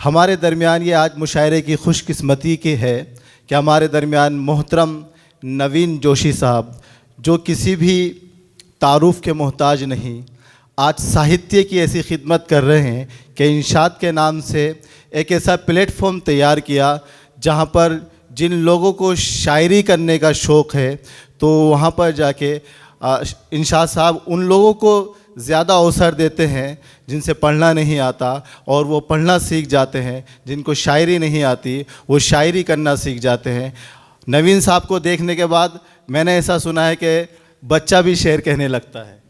हमारे दरमियान ये आज मुशायरे की खुशकिस्मती की है कि हमारे दरमियान मोहतरम नवीन जोशी साहब, जो किसी भी तारुफ के मोहताज नहीं, आज साहित्य की ऐसी खिदमत कर रहे हैं कि इंशाद के नाम से एक ऐसा प्लेटफॉर्म तैयार किया जहाँ पर जिन लोगों को शायरी करने का शौक़ है तो वहाँ पर जाके इंशाद साहब उन लोगों को ज़्यादा अवसर देते हैं जिनसे पढ़ना नहीं आता, और वो पढ़ना सीख जाते हैं। जिनको शायरी नहीं आती वो शायरी करना सीख जाते हैं। नवीन साहब को देखने के बाद मैंने ऐसा सुना है कि बच्चा भी शेर कहने लगता है।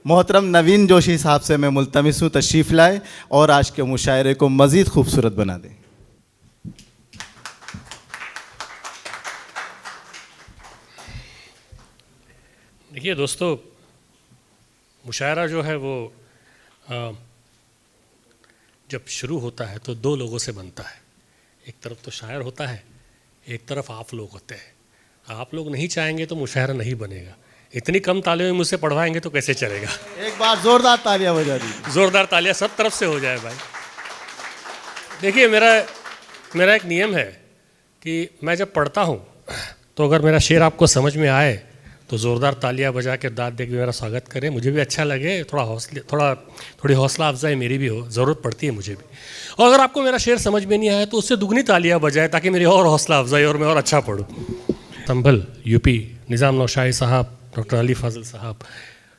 मोहतरम नवीन जोशी साहब से मैं मुल्तमिस हूँ तशरीफ़ लाए और आज के मुशायरे को मज़ीद खूबसूरत बना दें। देखिए दोस्तों, मुशायरा जो है वो जब शुरू होता है तो दो लोगों से बनता है। एक तरफ तो शायर होता है, एक तरफ आप लोग होते हैं। आप लोग नहीं चाहेंगे तो मुशायरा नहीं बनेगा। इतनी कम तालियों में मुझसे पढ़वाएंगे तो कैसे चलेगा? एक बार ज़ोरदार तालियां बजा दीजिए। ज़ोरदार तालियां सब तरफ से हो जाए भाई। देखिए, मेरा एक नियम है कि मैं जब पढ़ता हूँ तो अगर मेरा शेर आपको समझ में आए तो ज़ोरदार तालियां बजा के दाद दे के मेरा स्वागत करें, मुझे भी अच्छा लगे, थोड़ी हौसला अफजाई मेरी भी हो, ज़रूरत पड़ती है मुझे भी। और अगर आपको मेरा शेर समझ में नहीं आया तो उससे दुगनी तालियां बजाए ताकि मेरी और हौसला अफजाई और मैं और अच्छा पढ़ूँ। संभल यूपी, निज़ाम नौशाही साहब, डॉक्टर अली फाजिल साहब,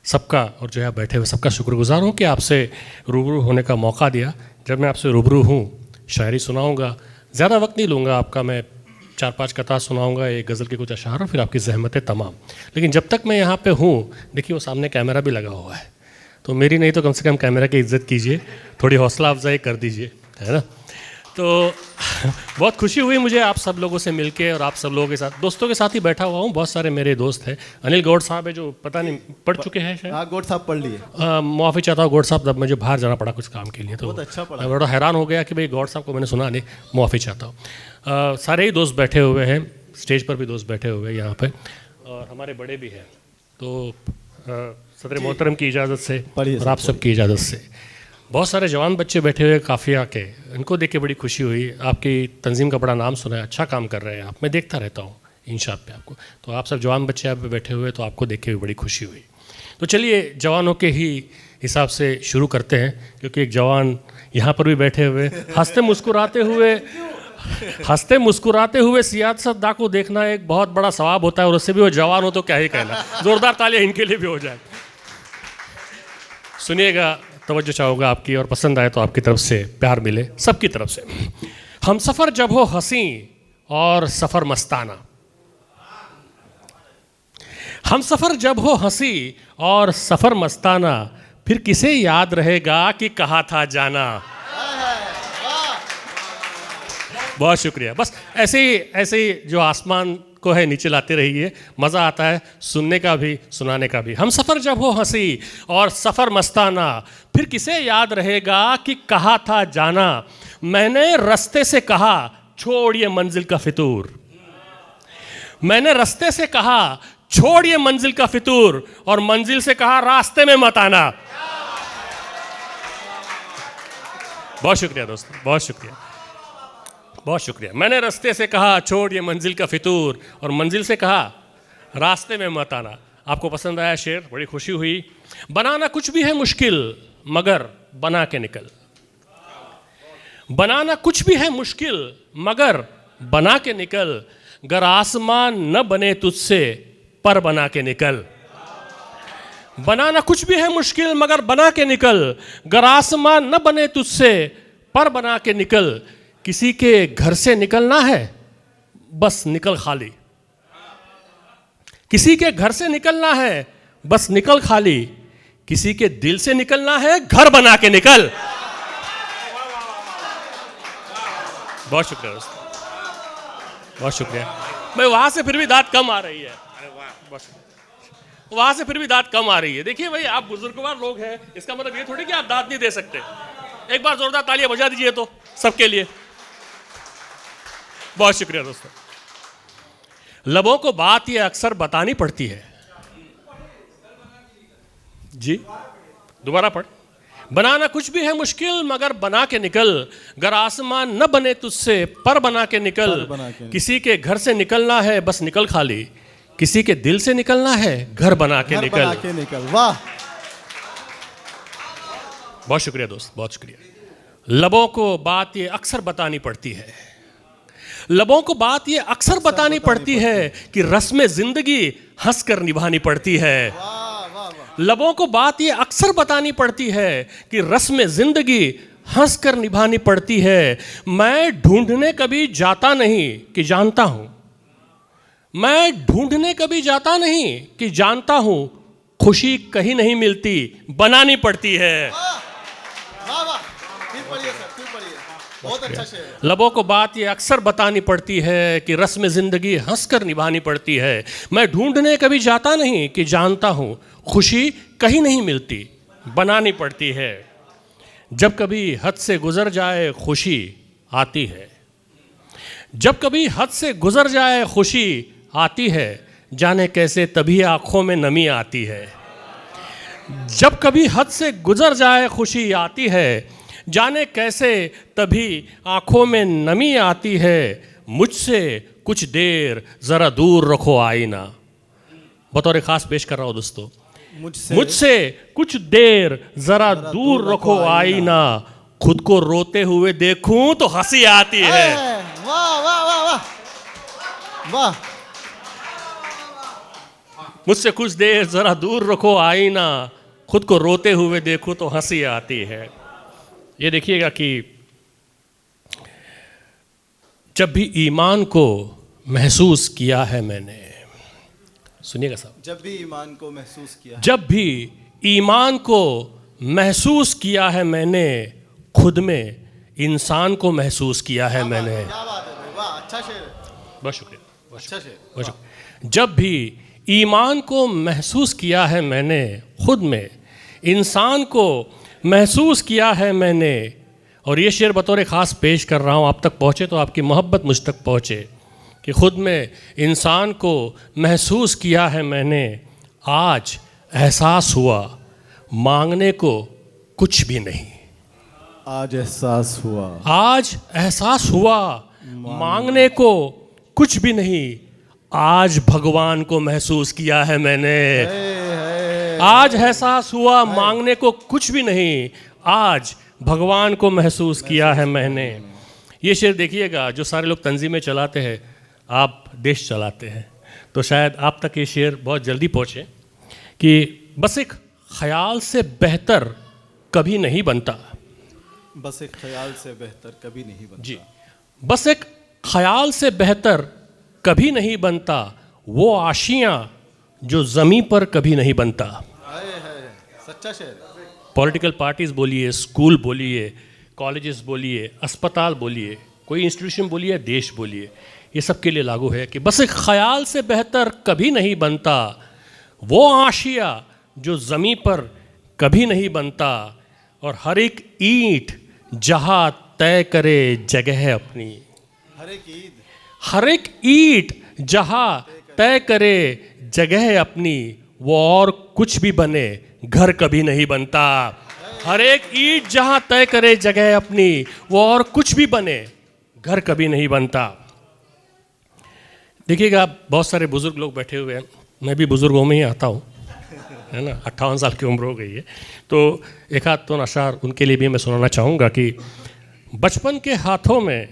सबका और जो है बैठे हुए सबका शुक्रगुजार हूँ कि आपसे रूबरू होने का मौका दिया। जब मैं आपसे रूबरू हूँ शायरी सुनाऊँगा, ज़्यादा वक्त नहीं लूँगा आपका, मैं 4-5 कता सुनाऊंगा, एक गज़ल के कुछ अशार और फिर आपकी ज़हमतें तमाम। लेकिन जब तक मैं यहाँ पे हूँ, देखिए वो सामने कैमरा भी लगा हुआ है, तो मेरी नहीं तो कम से कम कैमरा की इज़्ज़त कीजिए, थोड़ी हौसला अफजाई कर दीजिए, है ना। तो बहुत खुशी हुई मुझे आप सब लोगों से मिलके और आप सब लोगों के साथ, दोस्तों के साथ ही बैठा हुआ हूँ। बहुत सारे मेरे दोस्त हैं। अनिल गौड़ साहब है जो पता नहीं पढ़ चुके हैं शायद। हाँ, गौड़ साहब पढ़ लिए। माफ़ी चाहता हूँ गौड़ साहब, तब मुझे बाहर जाना पड़ा कुछ काम के लिए, तो बहुत अच्छा पढ़ा। मैं बड़ा हैरान हो गया कि भाई गौड़ साहब को मैंने सुना नहीं, माफ़ी चाहता हूँ। सारे ही दोस्त बैठे हुए हैं, स्टेज पर भी दोस्त बैठे हुए हैं यहाँ पे, और हमारे बड़े भी हैं। तो सदर मोहतरम की इजाज़त से और आप सब की इजाज़त से बहुत सारे जवान बच्चे बैठे हुए काफ़िया के, इनको देख के बड़ी खुशी हुई। आपकी तंजीम का बड़ा नाम सुना है, अच्छा काम कर रहे हैं आप, मैं देखता रहता हूँ इंशाअल्लाह पे आपको। तो आप सब जवान बच्चे यहाँ पे बैठे हुए, तो आपको देख के भी बड़ी खुशी हुई। तो चलिए जवानों के ही हिसाब से शुरू करते हैं, क्योंकि एक जवान यहाँ पर भी बैठे हुए हंसते मुस्कुराते हुए सियासत दा को देखना एक बहुत बड़ा सवाब होता है, और उससे भी वो जवान हो तो क्या ही कहना। ज़ोरदार तालियां इनके लिए भी हो जाए। सुनिएगा, तवज्जो चाहूँगा आपकी, और पसंद आए तो आपकी तरफ से प्यार मिले, सबकी तरफ से। हम सफ़र जब हो हंसी और सफ़र मस्ताना, हम सफ़र जब हो हंसी और सफ़र मस्ताना, फिर किसे याद रहेगा कि कहा था जाना। बहुत शुक्रिया। बस ऐसे ही जो आसमान को है नीचे लाते रहिए, मज़ा आता है सुनने का भी सुनाने का भी। हम सफ़र जब हो हंसी और सफ़र मस्ताना, फिर किसे याद रहेगा कि कहा था जाना। मैंने रास्ते से कहा छोड़िए मंजिल का फितूर, मैंने रास्ते से कहा छोड़िए मंजिल का फितूर, और मंजिल से कहा रास्ते में मत आना। बहुत शुक्रिया दोस्तों, बहुत शुक्रिया। मैंने रास्ते से कहा छोड़िए मंजिल का फितूर, और मंजिल से कहा रास्ते में मत आना। आपको पसंद आया शेर, बड़ी खुशी हुई। बनाना कुछ भी है मुश्किल मगर बना के निकल, बनाना कुछ भी है मुश्किल मगर बना के निकल, गर आसमान न बने तुझसे पर बना के निकल। बनाना कुछ भी है मुश्किल मगर बना के निकल, गर आसमान न बने तुझसे पर बना के निकल। किसी के घर से निकलना है बस निकल खाली, किसी के घर से निकलना है बस निकल खाली, किसी के दिल से निकलना है घर बना के निकल। बहुत शुक्रिया दोस्तों, बहुत शुक्रिया। मैं वहां से फिर भी दाद कम आ रही है, वहां से फिर भी दाद कम आ रही है। देखिए भाई, आप बुजुर्गवार लोग हैं, इसका मतलब ये थोड़ी कि आप दाद नहीं दे सकते। एक बार जोरदार तालियां बजा दीजिए तो सबके लिए। बहुत शुक्रिया दोस्तों। लबों को बात ये अक्सर बतानी पड़ती है जी, दोबारा पढ़। बनाना कुछ भी है मुश्किल मगर बना के निकल, गर आसमान न बने तुझसे पर बना के निकल। किसी के घर से निकलना है बस निकल खाली, किसी के दिल से निकलना है घर बना के निकल। वाह, बहुत शुक्रिया दोस्त, बहुत शुक्रिया। लबों को बात ये अक्सर बतानी पड़ती है, लबों को बात ये अक्सर बतानी पड़ती है कि रस्म जिंदगी हंस कर निभानी पड़ती है। लबों को बात ये अक्सर बतानी पड़ती है कि रस्म जिंदगी हंस कर निभानी पड़ती है। मैं ढूंढने कभी जाता नहीं कि जानता हूं, मैं ढूंढने कभी जाता नहीं कि जानता हूं, खुशी कहीं नहीं मिलती बनानी पड़ती है। बहुत अच्छा शेर। लबों को बात ये अक्सर बतानी पड़ती है कि रस्म जिंदगी हंसकर निभानी पड़ती है। मैं ढूंढने कभी जाता नहीं कि जानता हूं, खुशी कहीं नहीं मिलती बनानी पड़ती है। जब कभी हद से गुजर जाए खुशी आती है, जब कभी हद से गुजर जाए खुशी आती है, जाने कैसे तभी आंखों में नमी आती है। जब कभी हद से गुजर जाए खुशी आती है, जाने कैसे तभी आंखों में नमी आती है। मुझसे कुछ देर जरा दूर रखो आईना, बतौर खास पेश कर रहा हूं दोस्तों। मुझसे कुछ देर जरा दूर रखो आईना, खुद को रोते हुए देखूं तो हंसी आती है। वाह वाह वाह वाह वाह। मुझसे कुछ देर जरा दूर रखो आईना, खुद को रोते हुए देखूं तो हंसी आती है। ये देखिएगा कि जब भी ईमान को महसूस किया है मैंने, सुनिएगा साहब, जब भी ईमान को महसूस किया, जब भी ईमान को महसूस किया है मैंने, खुद में इंसान को महसूस किया है मैंने। क्या बात है भाई, वाह, अच्छा शेर है। बहुत शुक्रिया, अच्छा शेर, बहुत शुक्रिया। जब भी ईमान को महसूस किया है मैंने, खुद में इंसान को महसूस किया है मैंने। और ये शेर बतौर ख़ास पेश कर रहा हूँ, आप तक पहुँचे तो आपकी मोहब्बत मुझ तक पहुँचे, कि खुद में इंसान को महसूस किया है मैंने। आज एहसास हुआ मांगने को कुछ भी नहीं, आज एहसास हुआ, आज एहसास हुआ मांगने को कुछ भी नहीं। आज भगवान को महसूस किया है मैंने। आज एहसास हुआ मांगने को कुछ भी नहीं, आज भगवान को महसूस किया है मैंने। ये शेर देखिएगा, जो सारे लोग तंजीमें चलाते हैं, आप देश चलाते हैं, तो शायद आप तक ये शेर बहुत जल्दी पहुँचे कि बस एक ख्याल से बेहतर कभी नहीं बनता। बस एक ख्याल से बेहतर कभी नहीं बनता। जी, बस एक ख्याल से बेहतर कभी नहीं बनता, वो आशियाँ जो ज़मीं पर कभी नहीं बनता। सच्चा शेर। पॉलिटिकल पार्टीज बोलिए, स्कूल बोलिए, कॉलेजेस बोलिए, अस्पताल बोलिए, कोई इंस्टीट्यूशन बोलिए, देश बोलिए, ये सब के लिए लागू है कि बस एक ख्याल से बेहतर कभी नहीं बनता, वो आशिया जो ज़मीं पर कभी नहीं बनता। और हर एक ईंट जहाँ तय करे जगह अपनी, हर एक ईंट जहाँ तय करे जगह अपनी, वो और कुछ भी बने घर कभी नहीं बनता। हर एक ईंट जहाँ तय करे जगह अपनी, वो और कुछ भी बने घर कभी नहीं बनता। देखिएगा, बहुत सारे बुजुर्ग लोग बैठे हुए हैं, मैं भी बुजुर्गों में ही आता हूँ, है ना, 58 साल की उम्र हो गई है, तो एक आध तो अशार उनके लिए भी मैं सुनाना चाहूँगा कि बचपन के हाथों में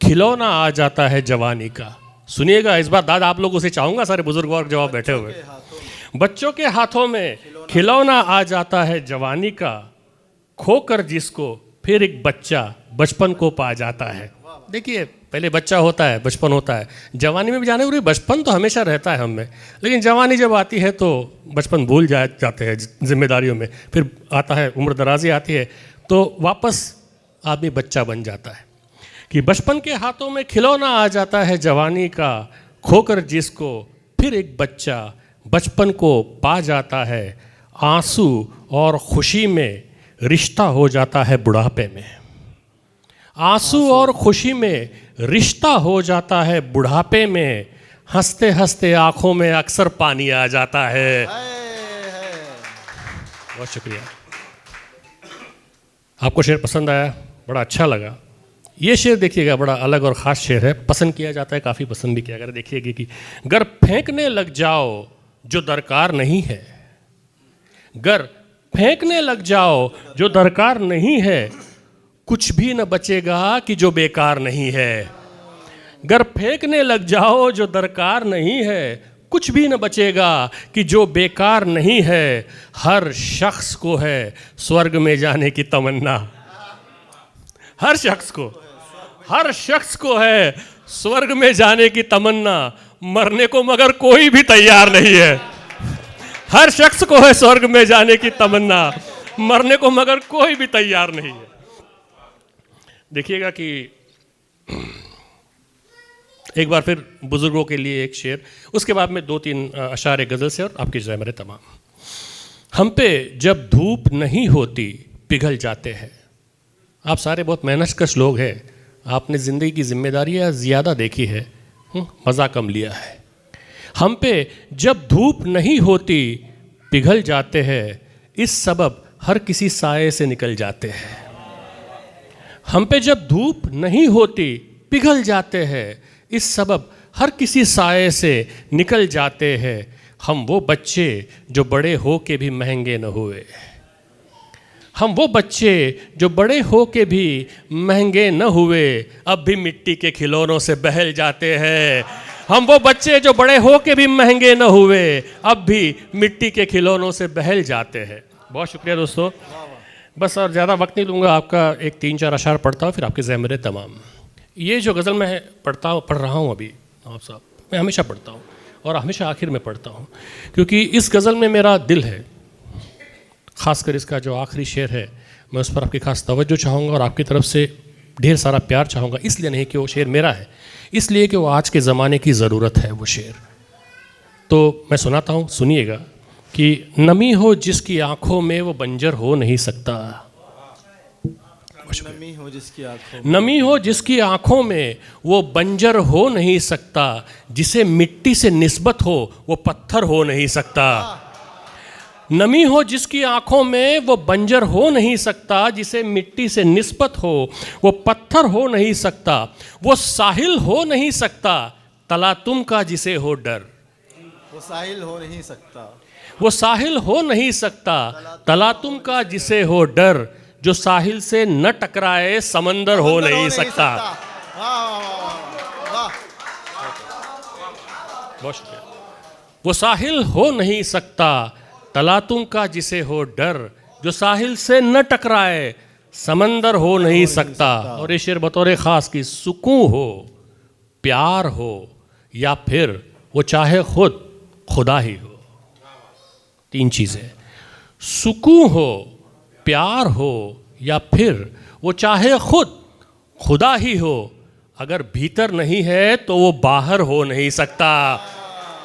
खिलौना आ जाता है जवानी का। सुनिएगा इस बार दादा, आप लोगों से चाहूँगा, सारे बुजुर्ग और जवाब बैठे हुए, बच्चों के हाथों में खिलौना आ जाता है जवानी का, खोकर जिसको फिर एक बच्चा बचपन को पा जाता है। देखिए, पहले बच्चा होता है, बचपन होता है, जवानी में भी जाने पूरी बचपन तो हमेशा रहता है हम में, लेकिन जवानी जब आती है तो बचपन भूल जाते हैं जिम्मेदारियों में, फिर आता है उम्र दराजी आती है तो वापस आदमी बच्चा बन जाता है। कि बचपन के हाथों में खिलौना आ जाता है जवानी का, खोकर जिसको फिर एक बच्चा बचपन को पा जाता है। आंसू और खुशी में रिश्ता हो जाता है बुढ़ापे में, आंसू और खुशी में रिश्ता हो जाता है बुढ़ापे में, हंसते हंसते आंखों में अक्सर पानी आ जाता है। बहुत शुक्रिया। आपको शेर पसंद आया, बड़ा अच्छा लगा। ये शेर देखिएगा, बड़ा अलग और ख़ास शेर है, पसंद किया जाता है, काफ़ी पसंद भी किया जाता है। देखिएगा कि गर फेंकने लग जाओ जो दरकार नहीं है, गर फेंकने लग जाओ जो दरकार नहीं है, कुछ भी न बचेगा कि जो बेकार नहीं है। गर फेंकने लग जाओ जो दरकार नहीं है, कुछ भी न बचेगा कि जो बेकार नहीं है। हर शख्स को है स्वर्ग में जाने की तमन्ना, हर शख्स को है स्वर्ग में जाने की तमन्ना, मरने को मगर कोई भी तैयार नहीं है। हर शख्स को है स्वर्ग में जाने की तमन्ना, मरने को मगर कोई भी तैयार नहीं है। देखिएगा कि एक बार फिर बुजुर्गों के लिए एक शेर, उसके बाद में 2-3 अशार गज़ल से और आपकी ज़हमत तमाम। हम पे जब धूप नहीं होती पिघल जाते हैं। आप सारे बहुत मेहनतकश लोग हैं, आपने ज़िंदगी की जिम्मेदारियाँ ज़्यादा देखी है, मज़ा कम लिया है। हम पे जब धूप नहीं होती पिघल जाते हैं, इस सबब हर किसी साये से निकल जाते हैं। हम पे जब धूप नहीं होती पिघल जाते हैं, इस सबब हर किसी साये से निकल जाते हैं। हम वो बच्चे जो बड़े हो के भी महंगे न हुए, हम वो बच्चे जो बड़े हो के भी महंगे न हुए, अब भी मिट्टी के खिलौनों से बहल जाते हैं। हम वो बच्चे जो बड़े हो के भी महंगे न हुए, अब भी मिट्टी के खिलौनों से बहल जाते हैं। बहुत शुक्रिया दोस्तों, बस और ज़्यादा वक्त नहीं लूँगा, आपका एक 3-4 अशार पढ़ता हूँ, फिर आपके ज़हमरे तमाम। ये जो गज़ल मैं पढ़ रहा हूँ अभी आप साहब, मैं हमेशा पढ़ता हूँ और हमेशा आखिर में पढ़ता हूँ, क्योंकि इस गज़ल में मेरा दिल है। ख़ासकर इसका जो आखिरी शेर है, मैं उस पर आपकी खास तवज्जो चाहूँगा और आपकी तरफ से ढेर सारा प्यार चाहूँगा। इसलिए नहीं कि वो शेर मेरा है, इसलिए कि वो आज के ज़माने की ज़रूरत है वो शेर। तो मैं सुनाता हूँ, सुनिएगा कि नमी हो जिसकी आँखों में वो बंजर हो नहीं सकता। नमी हो जिसकी आँखों, नमी हो जिसकी आँखों में वो बंजर हो नहीं सकता, जिसे मिट्टी से निस्बत हो वो पत्थर हो नहीं सकता। नमी हो जिसकी आँखों में वो बंजर हो नहीं सकता, जिसे मिट्टी से निस्बत हो वो पत्थर हो नहीं सकता। वो साहिल हो नहीं सकता तला तुम का जिसे हो डर, वो साहिल हो नहीं सकता, वो साहिल हो नहीं सकता तला तुम का जिसे हो डर, जो साहिल से न टकराए समंदर हो नहीं सकता। बहुत शुक्रिया। वो साहिल हो नहीं सकता तलातुम का जिसे हो डर, जो साहिल से न टकराए समंदर हो नहीं सकता। और ये शेर बतौर ख़ास की सुकून हो, प्यार हो, या फिर वो चाहे खुद खुदा ही हो। 3 चीज़ें, सुकून हो, प्यार हो, या फिर वो चाहे खुद खुदा ही हो। अगर भीतर नहीं है तो वो बाहर हो नहीं सकता।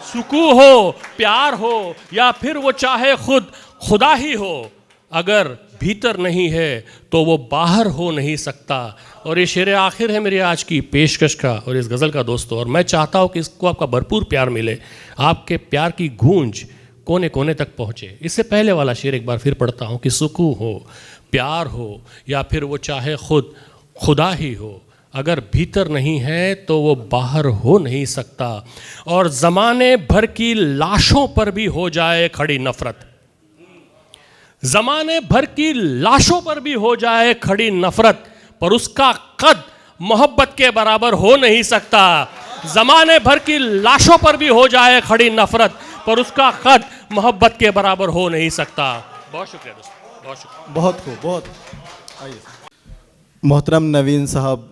सुकून हो, प्यार हो, या फिर वो चाहे खुद खुदा ही हो, अगर भीतर नहीं है तो वो बाहर हो नहीं सकता। और ये शेर आखिर है मेरी आज की पेशकश का और इस गज़ल का दोस्तों। और मैं चाहता हूँ कि इसको आपका भरपूर प्यार मिले, आपके प्यार की गूंज कोने कोने तक पहुँचे। इससे पहले वाला शेर एक बार फिर पढ़ता हूँ कि सुकून हो, प्यार हो, या फिर वो चाहे खुद खुदा ही हो, अगर भीतर नहीं है तो वो बाहर हो नहीं सकता। और ज़माने भर की लाशों पर भी हो जाए खड़ी नफ़रत, ज़माने भर की लाशों पर भी हो जाए खड़ी नफ़रत, पर उसका कद मोहब्बत के बराबर हो नहीं सकता। ज़माने भर की लाशों पर भी हो जाए खड़ी नफ़रत, पर उसका कद मोहब्बत के बराबर हो नहीं सकता। बहुत शुक्रिया दोस्तों, बहुत शुक्रिया। बहुत खूब, बहुत। आइए। मोहतरम नवीन साहब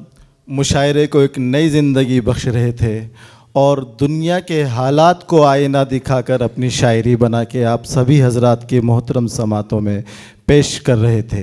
मुशायरे को एक नई ज़िंदगी बख्श रहे थे और दुनिया के हालात को आईना दिखाकर अपनी शायरी बना के आप सभी हजरात के मोहतरम समातों में पेश कर रहे थे।